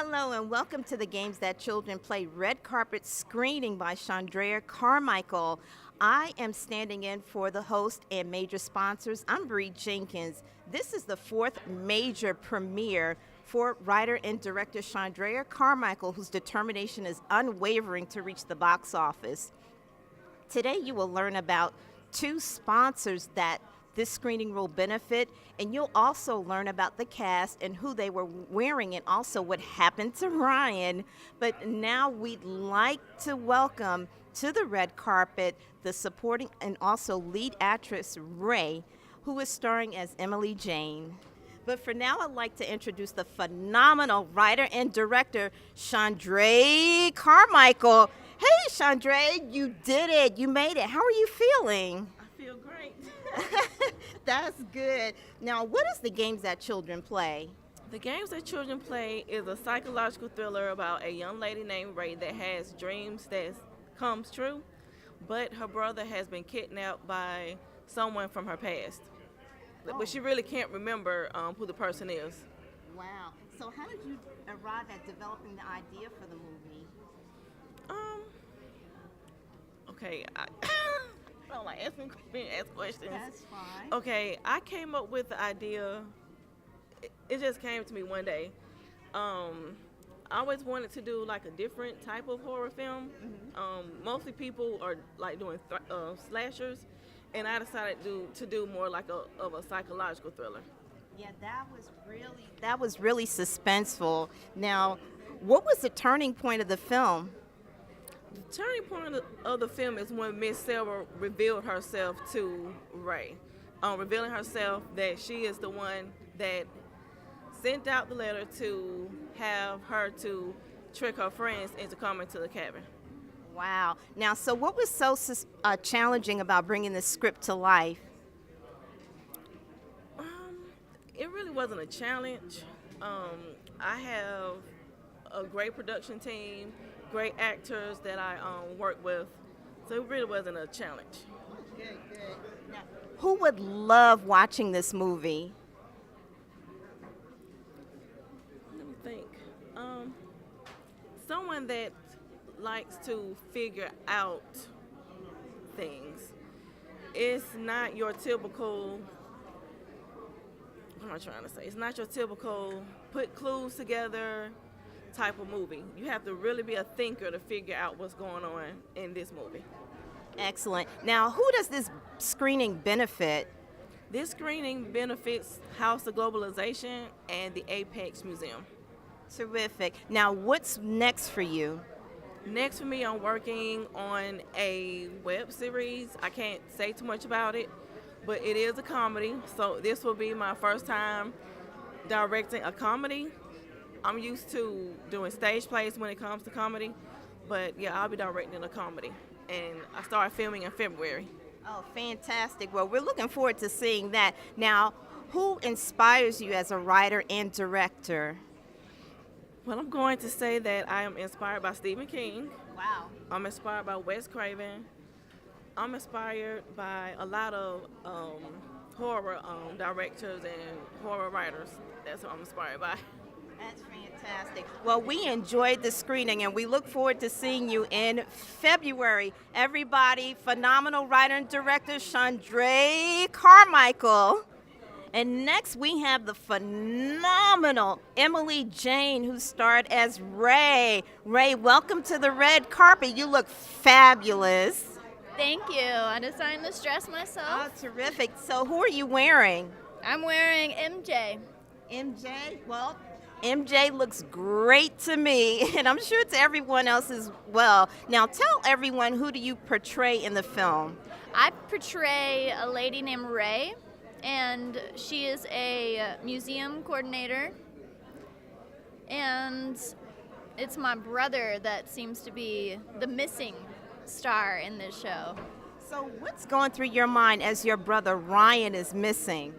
Hello and welcome to the Games That Children Play red carpet screening by Shaundraey Carmichael. I am standing in for the host and major sponsors. I'm Bree Jenkins. This is the fourth major premiere for writer and director Shaundraey Carmichael, whose determination is unwavering to reach the box office. Today you will learn about two sponsors that this screening will benefit, and you'll also learn about the cast and who they were wearing and also what happened to Ryan. But now we'd like to welcome to the red carpet the supporting and also lead actress Ray, who is starring as Emily Jane. But for now, I'd like to introduce the phenomenal writer and director, Shaundraey Carmichael. Hey, Shaundraey, you did it. You made it. How are you feeling? I feel great. That's good. Now, what is the Games That Children Play? The Games That Children Play is a psychological thriller about a young lady named Ray that has dreams that comes true, but her brother has been kidnapped by someone from her past. But she really can't remember who the person is. Wow. So how did you arrive at developing the idea for the movie? Okay, I don't like being asked questions. That's fine. Okay, I came up with the idea. It just came to me one day. I always wanted to do like a different type of horror film. Mostly people are like doing slashers, and I decided to do more like of a psychological thriller. Yeah, that was really suspenseful. Now, what was the turning point of the film? The turning point of the film is when Miss Sarah revealed herself to Ray, revealing herself that she is the one that sent out the letter to have her to trick her friends into coming to the cabin. Wow. Now, so what was so challenging about bringing the script to life? It really wasn't a challenge. I have a great production team, great actors that I work with, so it really wasn't a challenge. Good. Now, who would love watching this movie? Let me think. Someone that likes to figure out things. It's not your typical, what am I trying to say? It's not your typical put clues together type of movie. You have to really be a thinker to figure out what's going on in this movie. Excellent. Now, who does this screening benefit? This screening benefits House of Globalization and the Apex Museum. Terrific. Now, what's next for you? Next for me, I'm working on a web series. I can't say too much about it, but it is a comedy. So this will be my first time directing a comedy. I'm used to doing stage plays when it comes to comedy, but yeah, I'll be directing a comedy. And I started filming in February. Oh, fantastic. Well, we're looking forward to seeing that. Now, who inspires you as a writer and director? Well, I'm going to say that I am inspired by Stephen King. Wow. I'm inspired by Wes Craven. I'm inspired by a lot of horror directors and horror writers. That's what I'm inspired by. That's fantastic. Well, we enjoyed the screening, and we look forward to seeing you in February. Everybody, phenomenal writer and director Shaundraey Carmichael. And next we have the phenomenal Emily Jane, who starred as Ray. Ray, welcome to the red carpet. You look fabulous. Thank you. I designed this dress myself. Oh, terrific. So who are you wearing? I'm wearing MJ. MJ? Well, MJ looks great to me, and I'm sure to everyone else as well. Now, tell everyone, who do you portray in the film? I portray a lady named Ray, and she is a museum coordinator. And it's my brother that seems to be the missing star in this show. So what's going through your mind as your brother Ryan is missing?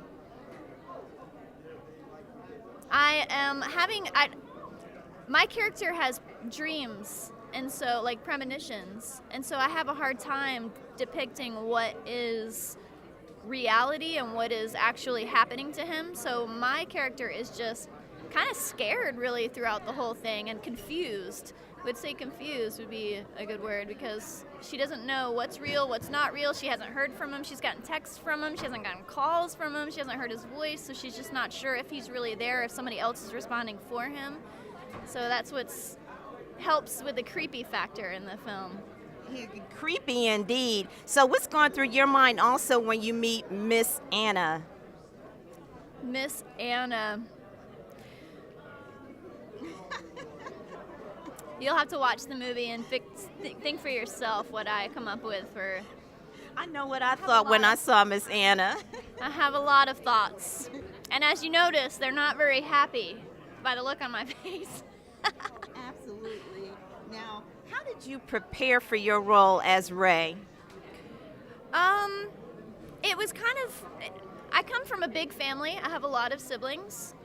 My character has dreams, and so, like, premonitions, and so I have a hard time depicting what is reality and what is actually happening to him. So my character is just kind of scared really throughout the whole thing, and confused. I would say confused would be a good word, because she doesn't know what's real, what's not real. She hasn't heard from him. She's gotten texts from him. She hasn't gotten calls from him. She hasn't heard his voice, so she's just not sure if he's really there, if somebody else is responding for him. So that's what's helps with the creepy factor in the film. Creepy indeed. So what's going through your mind also when you meet Miss Anna? Miss Anna. You'll have to watch the movie and think for yourself what I come up with for. I know what I thought when I saw Miss Anna. I have a lot of thoughts. And as you notice, they're not very happy by the look on my face. Absolutely. Now, how did you prepare for your role as Ray? It was kind of, I come from a big family. I have a lot of siblings.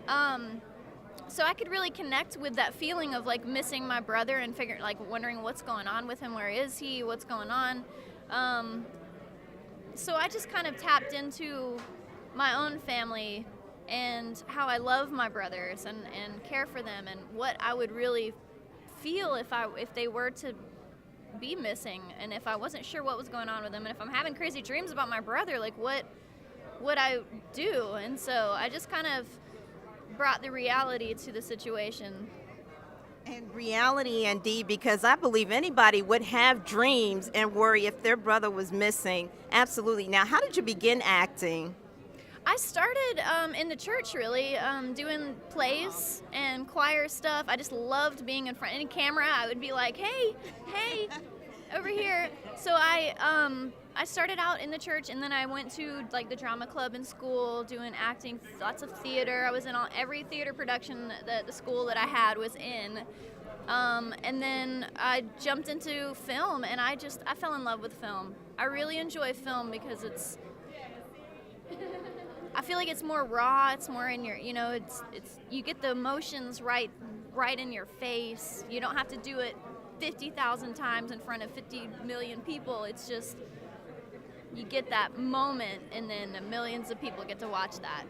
So I could really connect with that feeling of like missing my brother and wondering what's going on with him, where is he, what's going on. So I just kind of tapped into my own family and how I love my brothers and care for them, and what I would really feel if they were to be missing, and if I wasn't sure what was going on with them, and if I'm having crazy dreams about my brother, like what would I do? And so I just kind of brought the reality to the situation. And reality indeed, because I believe anybody would have dreams and worry if their brother was missing. Absolutely. Now, how did you begin acting? I started in the church, really, doing plays and choir stuff. I just loved being in front of any camera. I would be like, hey, over here. So I started out in the church, and then I went to like the drama club in school, doing acting, lots of theater. I was in every theater production that the school that I had was in. And then I jumped into film, and I fell in love with film. I really enjoy film because I feel like it's more raw. It's more in your, it's you get the emotions right in your face. You don't have to do it 50,000 times in front of 50 million people. It's just, you get that moment, and then millions of people get to watch that.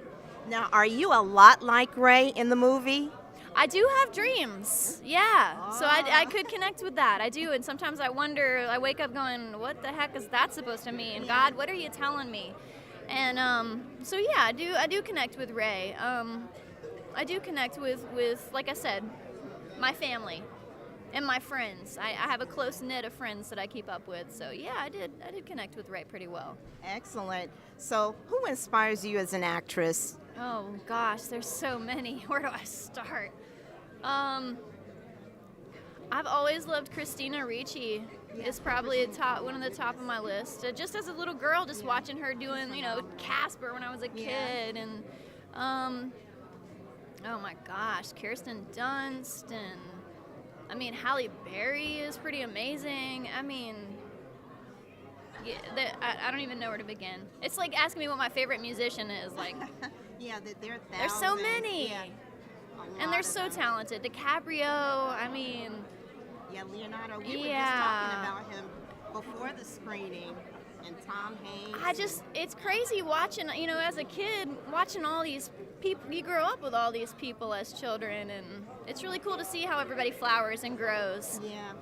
Now, are you a lot like Ray in the movie? I do have dreams, yeah. So I could connect with that. I do, and sometimes I wonder, I wake up going, what the heck is that supposed to mean? God, what are you telling me? And so yeah, I do connect with Ray. I do connect with, like I said, my family and my friends. I have a close knit of friends that I keep up with. So yeah, I did connect with Ray pretty well. Excellent. So who inspires you as an actress? Oh gosh, there's so many. Where do I start? I've always loved Christina Ricci. Is probably one of the top of my list. Just as a little girl, just watching her doing, Casper when I was a kid, and oh my gosh, Kirsten Dunst, and Halle Berry is pretty amazing. I don't even know where to begin. It's like asking me what my favorite musician is. Like, yeah, there's so many, yeah, and they're so talented. DiCaprio, Yeah, Leonardo. We were just talking about him before the screening, and Tom Hanks. It's crazy watching, as a kid, watching all these people. You grow up with all these people as children, and it's really cool to see how everybody flowers and grows. Yeah.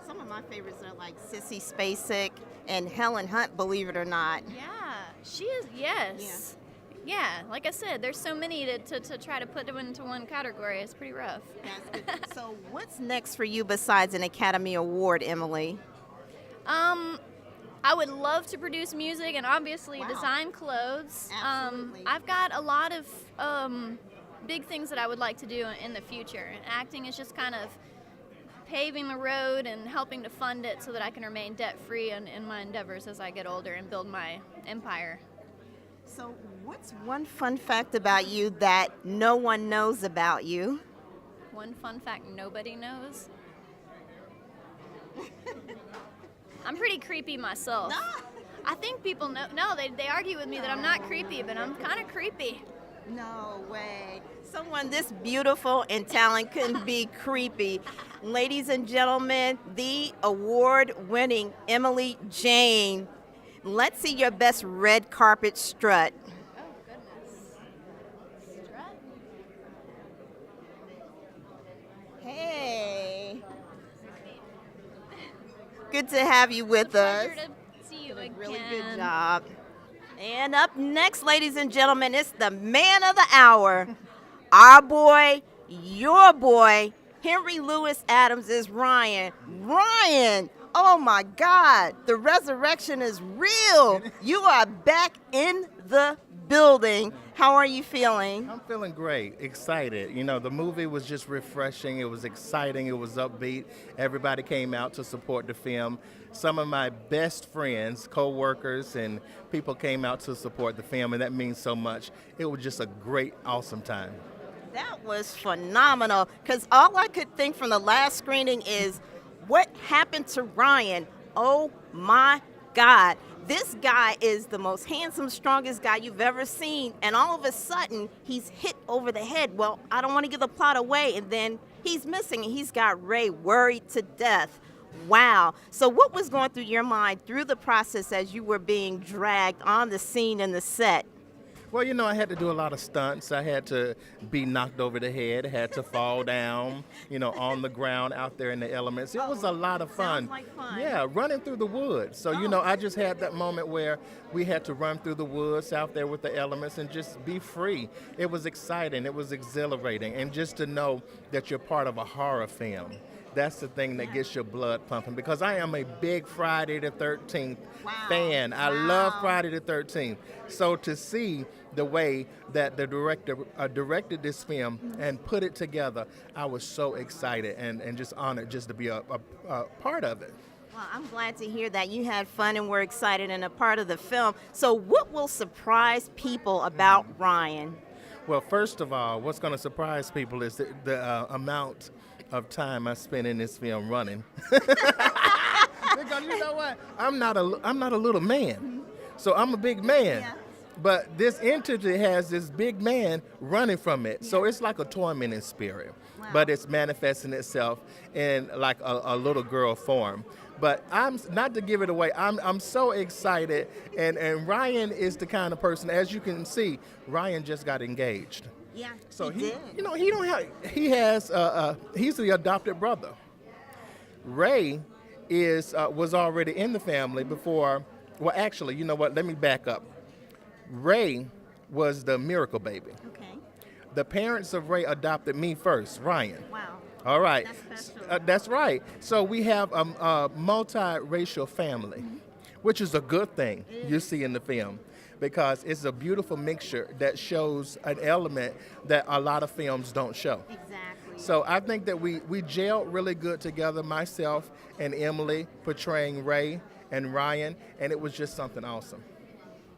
Some of my favorites are like Sissy Spacek and Helen Hunt, believe it or not. Yeah, she is, yes. Yeah, like I said, there's so many to try to put them into one category. It's pretty rough. That's good. So what's next for you besides an Academy Award, Emily? I would love to produce music and obviously design clothes. Absolutely. I've got a lot of big things that I would like to do in the future. And acting is just kind of paving the road and helping to fund it so that I can remain debt-free in my endeavors as I get older and build my empire. So what's one fun fact about you that no one knows about you? One fun fact nobody knows? I'm pretty creepy myself. No. I think people know. No, they argue with me that I'm not creepy, but I'm kind of creepy. No way. Someone this beautiful and talented couldn't be creepy. Ladies and gentlemen, the award-winning Emily Jane. Let's see your best red carpet strut. Oh, goodness. Strut? Good to have you with us. Pleasure to see you again. Really good job. And up next, ladies and gentlemen, it's the man of the hour. Our boy, your boy, Henry Louis Adams is Ryan. Ryan, oh my God, the resurrection is real. You are back in the building. How are you feeling? I'm feeling great, excited. You know, the movie was just refreshing. It was exciting. It was upbeat. Everybody came out to support the film. Some of my best friends, co-workers, and people came out to support the film, and that means so much. It was just a great, awesome time. That was phenomenal, because all I could think from the last screening is, what happened to Ryan? Oh my God. This guy is the most handsome, strongest guy you've ever seen, and all of a sudden, he's hit over the head. Well, I don't want to give the plot away, and then he's missing, and he's got Ray worried to death. Wow. So what was going through your mind through the process as you were being dragged on the scene and the set? Well, you know, I had to do a lot of stunts. I had to be knocked over the head, had to fall down, you know, on the ground out there in the elements. It was a lot of fun. Sounds like fun. Yeah, running through the woods. So, you know, I just had that moment where we had to run through the woods out there with the elements and just be free. It was exciting. It was exhilarating. And just to know that you're part of a horror film. That's the thing that gets your blood pumping, because I am a big Friday the 13th fan. I love Friday the 13th. So to see the way that the director directed this film and put it together, I was so excited and just honored just to be a part of it. Well, I'm glad to hear that you had fun and were excited and a part of the film. So what will surprise people about Ryan? Well, first of all, what's going to surprise people is the amount of time I spent in this film running. Because you know what? I'm not a little man, so I'm a big man. Yeah. But this entity has this big man running from it, so it's like a tormenting spirit. Wow. But it's manifesting itself in like a little girl form. But I'm not to give it away. I'm so excited, and Ryan is the kind of person, as you can see, Ryan just got engaged. Yeah, So he did. you know, he's the adopted brother. Ray was already in the family before. Well, actually, you know what? Let me back up. Ray was the miracle baby. Okay. The parents of Ray adopted me first, Ryan. Wow. All right. That's special. That's right. So we have a multiracial family, which is a good thing you see in the film, because it's a beautiful mixture that shows an element that a lot of films don't show. Exactly. So I think that we gelled really good together, myself and Emily portraying Ray and Ryan, and it was just something awesome.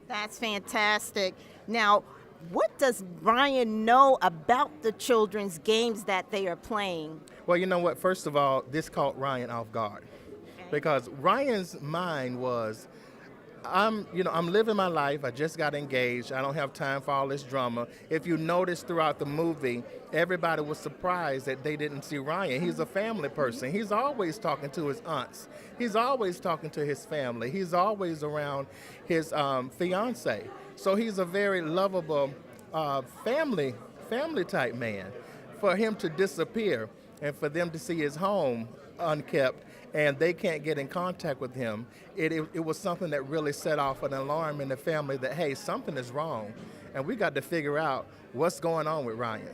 That's fantastic. Now, what does Ryan know about the children's games that they are playing? Well, you know what? First of all, this caught Ryan off guard, because Ryan's mind was, I'm living my life. I just got engaged. I don't have time for all this drama. If you notice throughout the movie, everybody was surprised that they didn't see Ryan. He's a family person. He's always talking to his aunts. He's always talking to his family. He's always around his fiance. So he's a very lovable family type man. For him to disappear and for them to see his home unkept and they can't get in contact with him, it was something that really set off an alarm in the family that, hey, something is wrong, and we got to figure out what's going on with Ryan.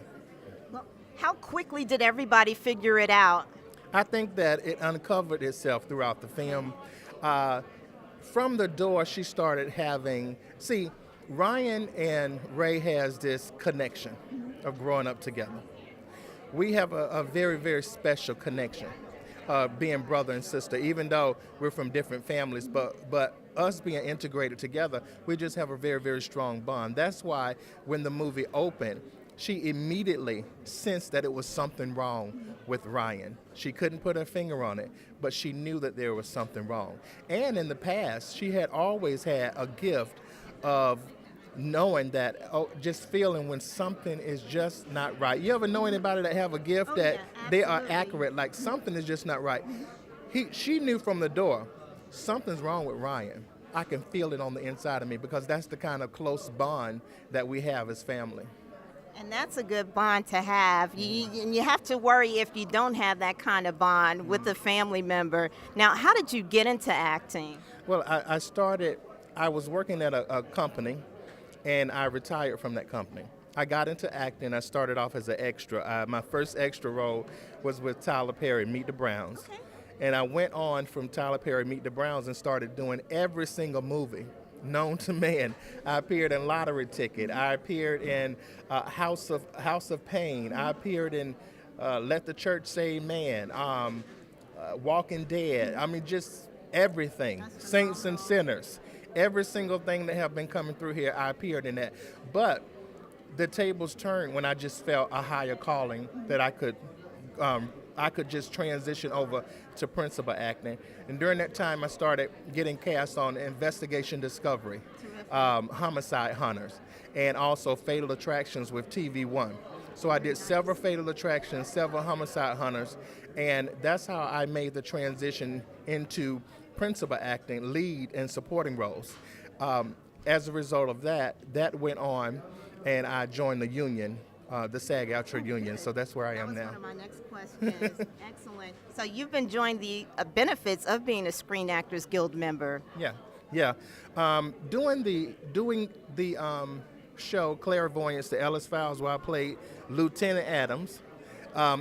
Well, how quickly did everybody figure it out? I think that it uncovered itself throughout the film. From the door, she started having, Ryan and Ray has this connection of growing up together. We have a very, very special connection. Being brother and sister, even though we're from different families, but us being integrated together, we just have a very, very strong bond. That's why when the movie opened, she immediately sensed that it was something wrong with Ryan. She couldn't put her finger on it, but she knew that there was something wrong. And in the past, she had always had a gift of knowing that, just feeling when something is just not right. You ever know anybody that have a gift that they are accurate, like something is just not right? She knew from the door, something's wrong with Ryan. I can feel it on the inside of me, because that's the kind of close bond that we have as family. And that's a good bond to have. And you have to worry if you don't have that kind of bond with a family member. Now, how did you get into acting? Well, I was working at a company, and I retired from that company. I got into acting. I started off as an extra. My first extra role was with Tyler Perry, Meet the Browns. Okay. And I went on from Tyler Perry, Meet the Browns, and started doing every single movie known to man. I appeared in Lottery Ticket. I appeared in House of Pain. I appeared in Let the Church Say Amen. Walking Dead. I mean, just everything. Saints and Sinners. Every single thing that have been coming through here, I appeared in that. But the tables turned when I just felt a higher calling that I could just transition over to principal acting. And during that time, I started getting cast on Investigation Discovery, Homicide Hunters, and also Fatal Attractions with TV One. So I did several Fatal Attractions, several Homicide Hunters, and that's how I made the transition into principal acting, lead and supporting roles. As a result of that went on, and I joined the union, the SAG-AFTRA union, so that's where I am now. That was one of my next questions. Excellent. So you've been enjoying the benefits of being a Screen Actors Guild member. Yeah. Doing the show Clairvoyance, the Ellis Files, where I played Lieutenant Adams.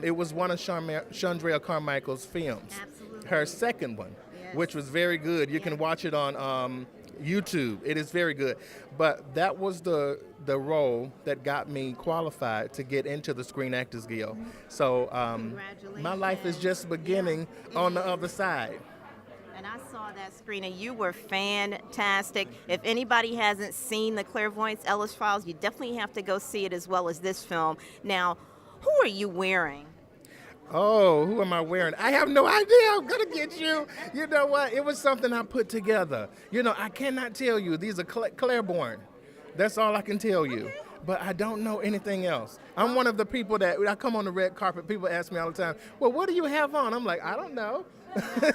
It was one of Shaundraey Carmichael's films. Absolutely. Her second one, Yes. which was very good. You can watch it on YouTube. It is very good. But that was the role that got me qualified to get into the Screen Actors Guild. So my life is just beginning on the other side. And I saw that screening. You were fantastic. If anybody hasn't seen the Clairvoyance Ellis Files, you definitely have to go see it as well as this film. Now, who are you wearing? Oh, who am I wearing? I have no idea. I'm going to get you. You know what? It was something I put together. You know, I cannot tell you. These are Claiborne. That's all I can tell you. Okay. But I don't know anything else. I'm one of the people that, when I come on the red carpet, people ask me all the time, well, what do you have on? I'm like, I don't know.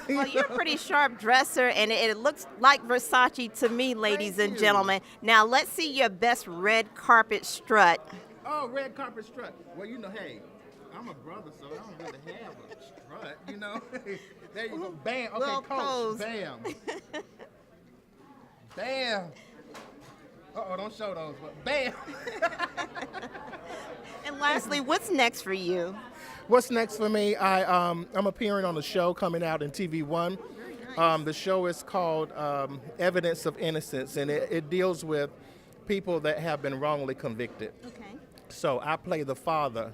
Well, you're a pretty sharp dresser, and it looks like Versace to me, ladies and gentlemen. Now, let's see your best red carpet strut. Oh, red carpet strut. Well, you know, hey, I'm a brother, so I don't really have a strut, you know. There you go. Bam. Okay, Little coach. pose. Bam. Bam. Uh-oh, don't show those, but bam. And lastly, what's next for you? What's next for me? I'm appearing on a show coming out in TV One. Very nice. The show is called Evidence of Innocence, and it deals with people that have been wrongly convicted. Okay. So I play the father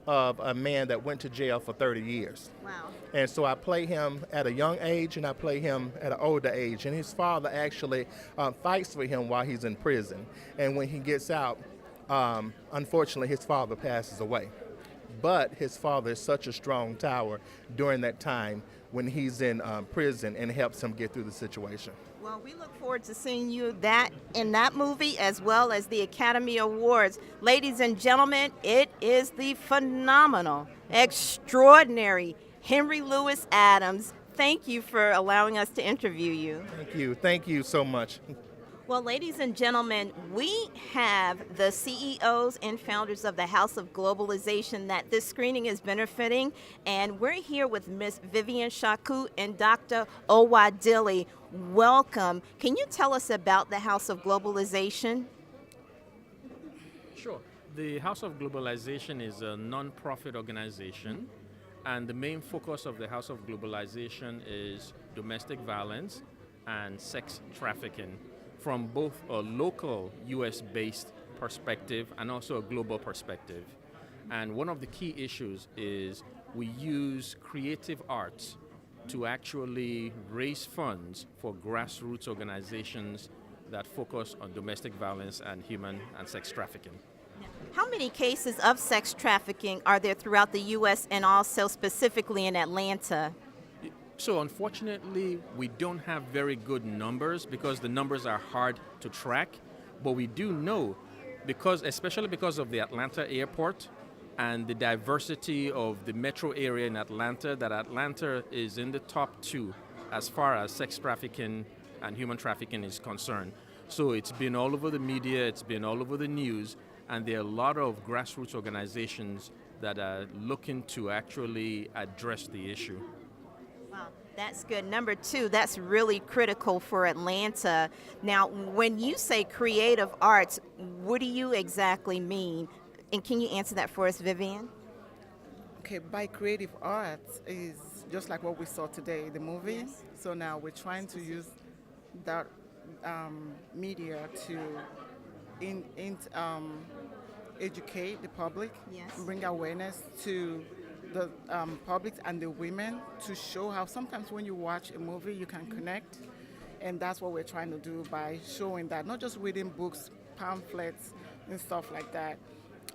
of a man that went to jail for 30 years. Wow. And so I play him at a young age and I play him at an older age. And his father actually fights for him while he's in prison. And when he gets out, unfortunately, his father passes away. But his father is such a strong tower during that time when he's in prison and helps him get through the situation. Well, we look forward to seeing you in that movie as well as the Academy Awards. Ladies and gentlemen, it is the phenomenal, extraordinary Henry Louis Adams. Thank you for allowing us to interview you. Thank you. Thank you so much. Well, ladies and gentlemen, we have the CEOs and founders of the House of Globalization that this screening is benefiting, and we're here with Miss Vivian Shaku and Dr. Owadili. Welcome. Can you tell us about the House of Globalization? Sure. The House of Globalization is a non-profit organization, and the main focus of the House of Globalization is domestic violence and sex trafficking, from both a local US-based perspective and also a global perspective. And one of the key issues is we use creative arts to actually raise funds for grassroots organizations that focus on domestic violence and human and sex trafficking. How many cases of sex trafficking are there throughout the U.S. and also specifically in Atlanta? So unfortunately, we don't have very good numbers because the numbers are hard to track, but we do know, especially because of the Atlanta airport and the diversity of the metro area in Atlanta, that Atlanta is in the top 2 as far as sex trafficking and human trafficking is concerned. So it's been all over the media, it's been all over the news, And there are a lot of grassroots organizations that are looking to actually address the issue. Wow, that's good. Number two, that's really critical for Atlanta. Now, when you say creative arts, what do you exactly mean? And can you answer that for us, Vivian? Okay, by creative arts is just like what we saw today, the movie. Yes. So now we're trying to use that media to educate the public, Yes. bring awareness to the public and the women to show how sometimes when you watch a movie you can connect, and that's what we're trying to do by showing that, not just reading books, pamphlets and stuff like that.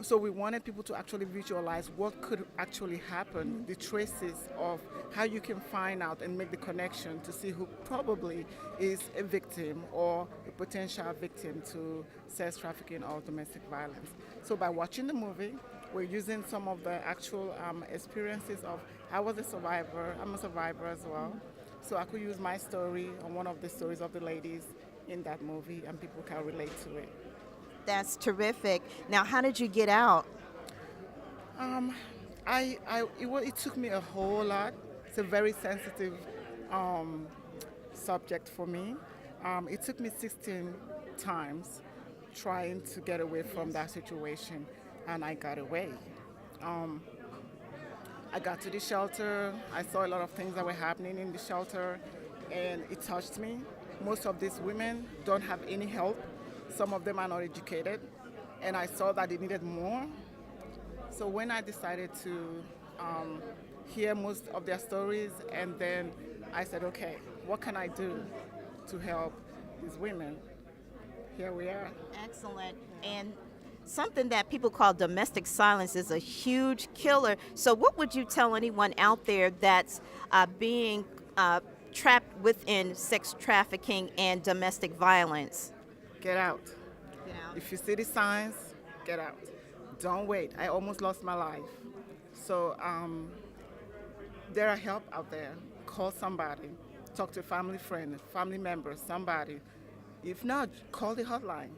So we wanted people to actually visualize what could actually happen, the traces of how you can find out and make the connection to see who probably is a victim or a potential victim to sex trafficking or domestic violence. So by watching the movie, we're using some of the actual experiences of, I was a survivor, I'm a survivor as well. So I could use my story on one of the stories of the ladies in that movie and people can relate to it. That's terrific. Now, how did you get out? It took me a whole lot. It's a very sensitive subject for me. It took me 16 times trying to get away from that situation, and I got away. I got to the shelter. I saw a lot of things that were happening in the shelter, and it touched me. Most of these women don't have any help. Some of them are not educated, and I saw that they needed more. So when I decided to hear most of their stories, and then I said, okay, what can I do to help these women? Here we are. Excellent. And something that people call domestic violence is a huge killer. So what would you tell anyone out there that's being trapped within sex trafficking and domestic violence? Get out. Get out. If you see the signs, get out. Don't wait. I almost lost my life. So there are help out there. Call somebody. Talk to a family friend, family member, somebody. If not, call the hotline.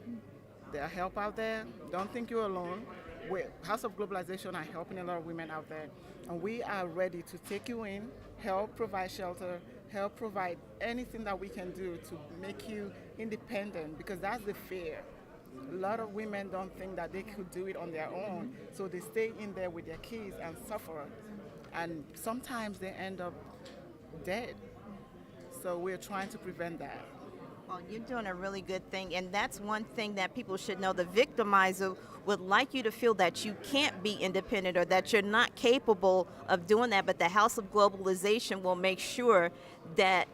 There are help out there. Don't think you're alone. House of Globalization are helping a lot of women out there. And we are ready to take you in, help provide shelter, help provide anything that we can do to make you independent, because that's the fear. A lot of women don't think that they could do it on their own, so they stay in there with their kids and suffer. And sometimes they end up dead. So we're trying to prevent that. Well, you're doing a really good thing, and that's one thing that people should know. The victimizer would like you to feel that you can't be independent or that you're not capable of doing that, but the House of Globalization will make sure that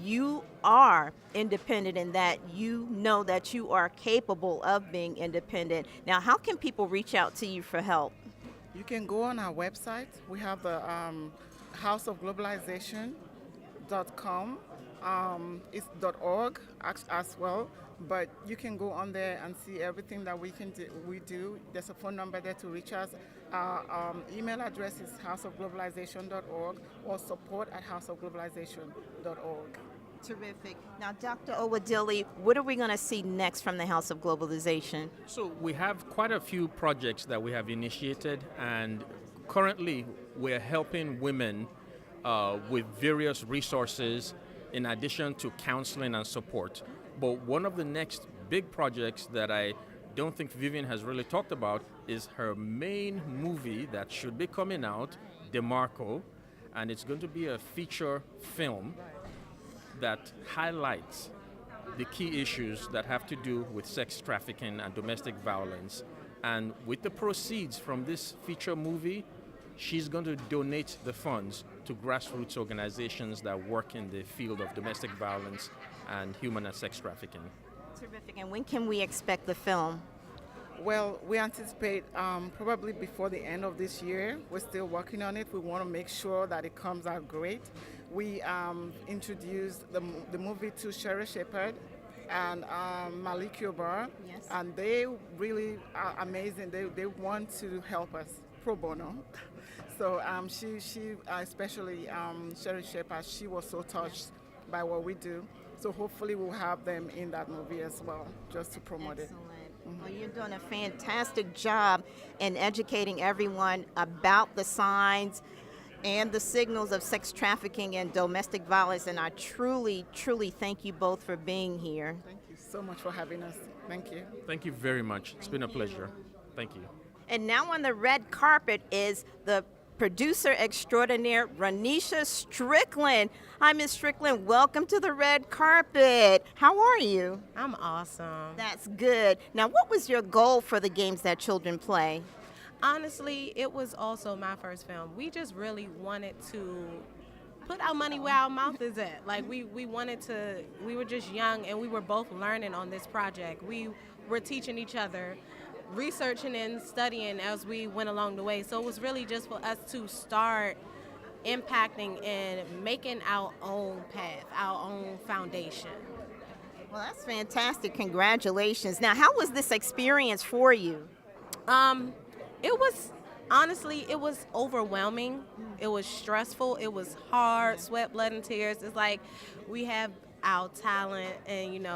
you are independent and that you know that you are capable of being independent. Now, how can people reach out to you for help? You can go on our website. We have the houseofglobalization.com. It's .org as well, but you can go on there and see everything that we do. There's a phone number there to reach us. Our email address is houseofglobalization.org or support@houseofglobalization.org. Terrific. Now, Dr. Owadili, what are we going to see next from the House of Globalization? So we have quite a few projects that we have initiated, and currently we're helping women with various resources in addition to counseling and support. But one of the next big projects that I don't think Vivian has really talked about is her main movie that should be coming out, DeMarco, and it's going to be a feature film that highlights the key issues that have to do with sex trafficking and domestic violence. And with the proceeds from this feature movie, she's going to donate the funds to grassroots organizations that work in the field of domestic violence and human and sex trafficking. Terrific. And when can we expect the film? Well, we anticipate probably before the end of this year. We're still working on it. We want to make sure that it comes out great. We introduced the movie to Sherry Shepard and Malik Yobar, Yes. and they really are amazing. They want to help us pro bono. So she especially Sherry Shepard, she was so touched by what we do. So hopefully we'll have them in that movie as well, just to promote Excellent. it. Well, you're doing a fantastic job in educating everyone about the signs and the signals of sex trafficking and domestic violence, and I truly, truly thank you both for being here. Thank you so much for having us. Thank you. Thank you very much. It's been a pleasure. Thank you. And now on the red carpet is the producer extraordinaire, Ronesha Strickland. Hi, Miss Strickland. Welcome to the red carpet. How are you? I'm awesome. That's good. Now, what was your goal for the games that children play? Honestly, it was also my first film. We just really wanted to put our money where our mouth is at. Like we wanted to, we were just young and we were both learning on this project. We were teaching each other, researching and studying as we went along the way. So it was really just for us to start impacting and making our own path, our own foundation. Well, that's fantastic. Congratulations. Now, how was this experience for you? It was, honestly, it was overwhelming. It was stressful. It was hard, sweat, blood, and tears. It's like we have our talent and,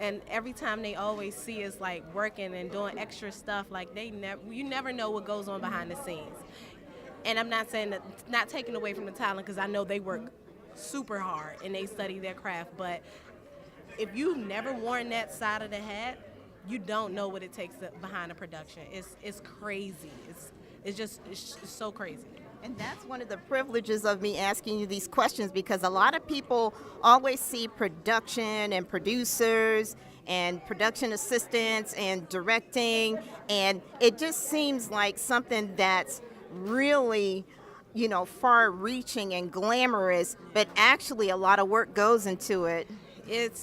and every time they always see us like working and doing extra stuff, like you never know what goes on behind the scenes. And I'm not saying that, not taking away from the talent, because I know they work super hard and they study their craft, but if you've never worn that side of the hat, you don't know what it takes behind a production. It's crazy. It's so crazy. And that's one of the privileges of me asking you these questions, because a lot of people always see production and producers and production assistants and directing, and it just seems like something that's really, far-reaching and glamorous, but actually a lot of work goes into it. It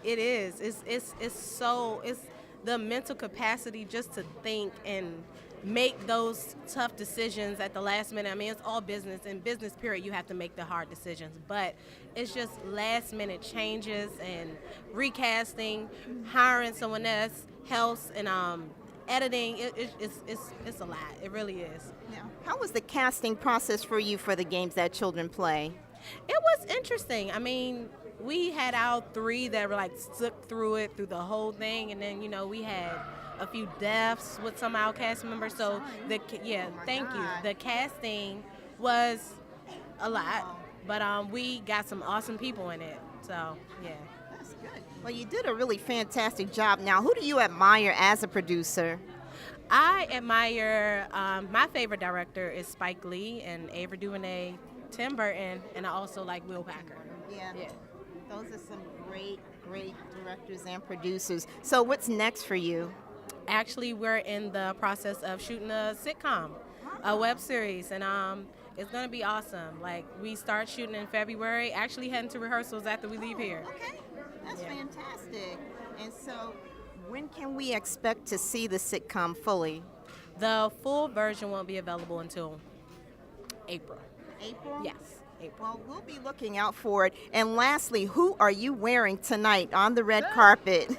is. It's the mental capacity just to think and make those tough decisions at the last minute. I mean, it's all business. In business, period, you have to make the hard decisions. But it's just last minute changes and recasting, hiring someone else, and editing. It's a lot. It really is. Now, how was the casting process for you for the games that children play? It was interesting. I mean, we had our 3 that were like stuck through the whole thing, and then we had a few deaths with some of our cast members. So thank you. The casting was a lot, but we got some awesome people in it. So yeah. That's good. Well, you did a really fantastic job. Now, who do you admire as a producer? I admire, my favorite director is Spike Lee and Ava DuVernay, Tim Burton, and I also like Will Packer. Yeah. Those are some great directors and producers. So what's next for you? Actually, we're in the process of shooting a sitcom, a web series, and it's going to be awesome. Like, we start shooting in February, actually heading to rehearsals after we leave here. Okay, that's fantastic. And so when can we expect to see the sitcom fully? The full version won't be available until April. April? Yes. April. Well, we'll be looking out for it. And lastly, who are you wearing tonight on the red carpet?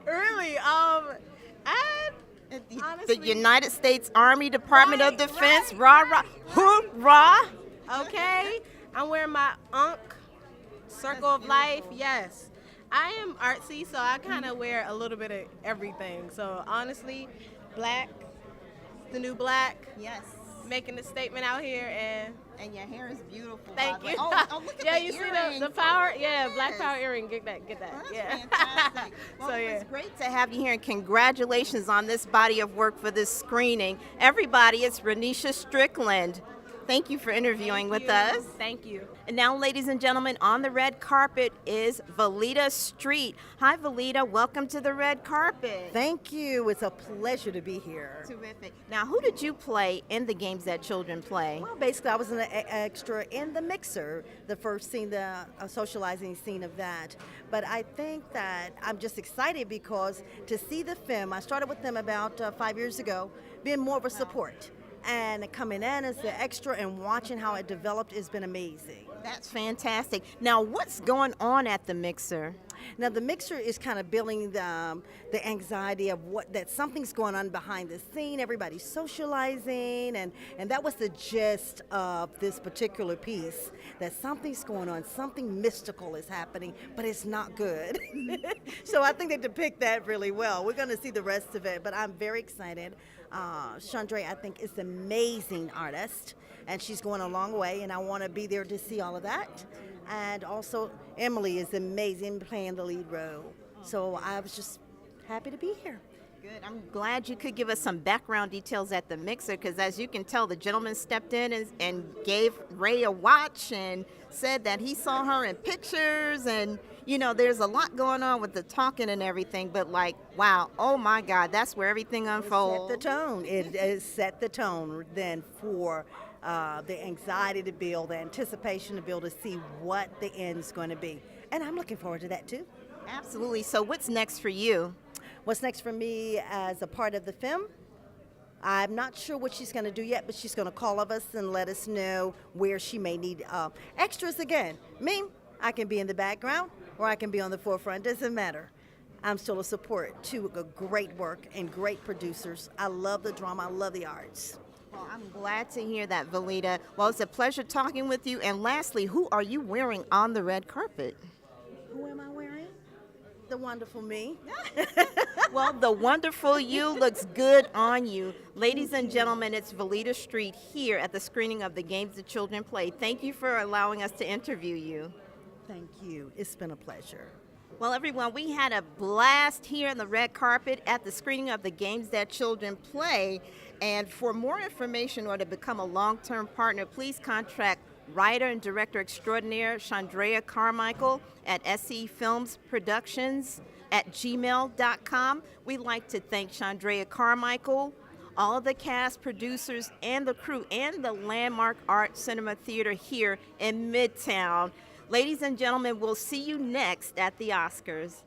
Really? The United States Army Department of Defense. Rah, rah, hoorah. Okay. I'm wearing my UNC Circle of Life. Yes. I am artsy, so I kind of wear a little bit of everything. So honestly, black, the new black. Yes. Making a statement out here, and your hair is beautiful. Thank you. Oh, look at yeah, the you earrings. see the power? Oh, yeah, yes. black power earring. Get that. Well, that's yeah. fantastic. Well, So, it's great to have you here, and congratulations on this body of work for this screening. Everybody, it's Ronesha Strickland. Thank you for interviewing with us. Thank you. And now, ladies and gentlemen, on the red carpet is Valita Street. Hi, Valita. Welcome to the red carpet. Thank you. It's a pleasure to be here. Terrific. Now, who did you play in the games that children play? Well, basically, I was an extra in the mixer, the first scene, the socializing scene of that. But I think that I'm just excited because to see the film, I started with them about 5 years ago, being more of a support. And coming in as the extra and watching how it developed has been amazing. That's fantastic. Now, what's going on at the mixer? Now the mixer is kind of building the anxiety of that something's going on behind the scene. Everybody's socializing, and that was the gist of this particular piece. That something's going on, something mystical is happening, but it's not good. So I think they depict that really well. We're going to see the rest of it, but I'm very excited. Shaundraey, I think, is an amazing artist, and she's going a long way, and I want to be there to see all of that. And also, Emily is amazing playing the lead role. So I was just happy to be here. Good. I'm glad you could give us some background details at the mixer, because as you can tell, the gentleman stepped in and gave Ray a watch and said that he saw her in pictures, and there's a lot going on with the talking and everything, but like, wow, oh my God, that's where everything unfolds. Set the tone. It has set the tone then for the anxiety to build, the anticipation to build, to see what the end's going to be. And I'm looking forward to that too. Absolutely. So what's next for you? What's next for me as a part of the film? I'm not sure what she's going to do yet, but she's going to call of us and let us know where she may need extras again. Me, I can be in the background or I can be on the forefront. Doesn't matter. I'm still a support to a great work and great producers. I love the drama. I love the arts. Well, I'm glad to hear that, Valita. Well, it's a pleasure talking with you. And lastly, who are you wearing on the red carpet? Who am I wearing? The wonderful me. Well, the wonderful you looks good on you. Ladies and gentlemen, it's Valita Street here at the screening of The Games the Children Play. Thank you for allowing us to interview you. Thank you. It's been a pleasure. Well, everyone, we had a blast here on the red carpet at the screening of The Games That Children Play. And for more information or to become a long-term partner, please contact writer and director extraordinaire Shaundraey Carmichael at secfilmsproductions@gmail.com. We'd like to thank Shaundraey Carmichael, all of the cast, producers, and the crew, and the Landmark Art Cinema Theater here in Midtown. Ladies and gentlemen, we'll see you next at the Oscars.